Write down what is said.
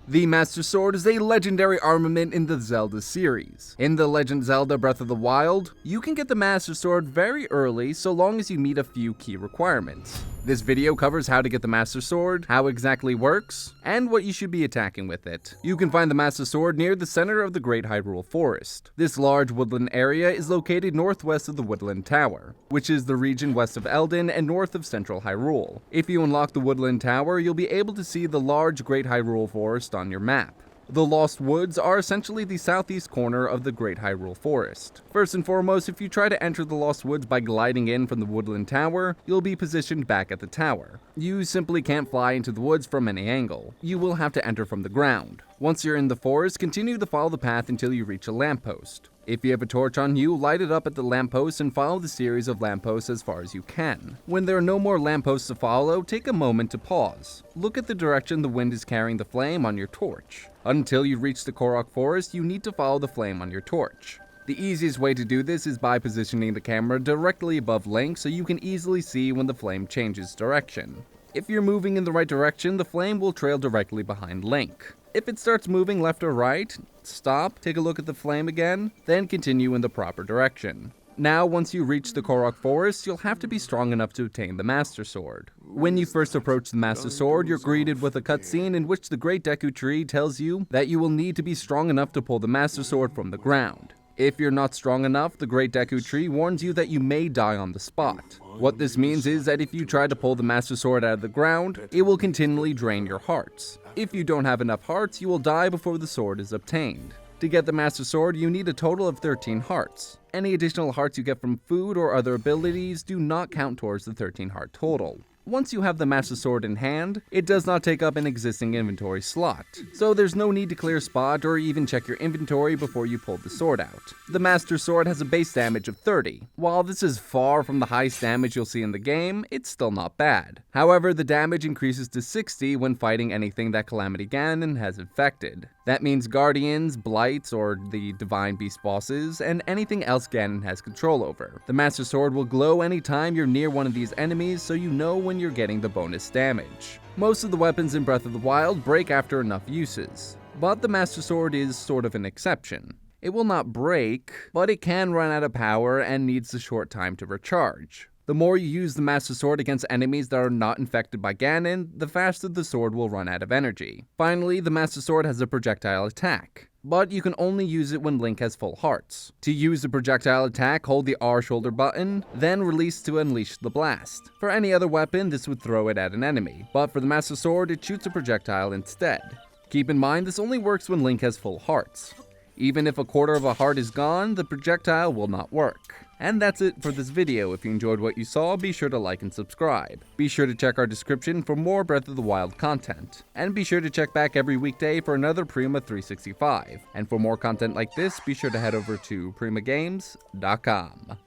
The Master Sword is a legendary armament in the Zelda series. In the Legend of Zelda Breath of the Wild, you can get the Master Sword very early so long as you meet a few key requirements. This video covers how to get the Master Sword, how it exactly works, and what you should be attacking with it. You can find the Master Sword near the center of the Great Hyrule Forest. This large woodland area is located northwest of the Woodland Tower, which is the region west of Eldin and north of central Hyrule. If you unlock the Woodland Tower, you'll be able to see the large Great Hyrule Forest on your map. The Lost Woods are essentially the southeast corner of the Great Hyrule Forest. First and foremost, if you try to enter the Lost Woods by gliding in from the Woodland Tower, you'll be positioned back at the tower. You simply can't fly into the woods from any angle. You will have to enter from the ground. Once you're in the forest, continue to follow the path until you reach a lamppost. If you have a torch on you, light it up at the lamppost and follow the series of lampposts as far as you can. When there are no more lampposts to follow, take a moment to pause. Look at the direction the wind is carrying the flame on your torch. Until you reach the Korok Forest, you need to follow the flame on your torch. The easiest way to do this is by positioning the camera directly above Link so you can easily see when the flame changes direction. If you're moving in the right direction, the flame will trail directly behind Link. If it starts moving left or right, stop, take a look at the flame again, then continue in the proper direction. Now, once you reach the Korok Forest, you'll have to be strong enough to obtain the Master Sword. When you first approach the Master Sword, you're greeted with a cutscene in which the Great Deku Tree tells you that you will need to be strong enough to pull the Master Sword from the ground. If you're not strong enough, the Great Deku Tree warns you that you may die on the spot. What this means is that if you try to pull the Master Sword out of the ground, it will continually drain your hearts. If you don't have enough hearts, you will die before the sword is obtained. To get the Master Sword, you need a total of 13 hearts. Any additional hearts you get from food or other abilities do not count towards the 13 heart total. Once you have the Master Sword in hand, it does not take up an existing inventory slot, so there's no need to clear a spot or even check your inventory before you pull the sword out. The Master Sword has a base damage of 30. While this is far from the highest damage you'll see in the game, it's still not bad. However, the damage increases to 60 when fighting anything that Calamity Ganon has infected. That means Guardians, Blights, or the Divine Beast bosses, and anything else Ganon has control over. The Master Sword will glow anytime you're near one of these enemies, so you know when you're getting the bonus damage. Most of the weapons in Breath of the Wild break after enough uses, but the Master Sword is sort of an exception. It will not break, but it can run out of power and needs a short time to recharge. The more you use the Master Sword against enemies that are not infected by Ganon, the faster the sword will run out of energy. Finally, the Master Sword has a projectile attack, but you can only use it when Link has full hearts. To use the projectile attack, hold the R shoulder button, then release to unleash the blast. For any other weapon, this would throw it at an enemy, but for the Master Sword, it shoots a projectile instead. Keep in mind, this only works when Link has full hearts. Even if a quarter of a heart is gone, the projectile will not work. And that's it for this video. If you enjoyed what you saw, be sure to like and subscribe. Be sure to check our description for more Breath of the Wild content. And be sure to check back every weekday for another Prima 365. And for more content like this, be sure to head over to primagames.com.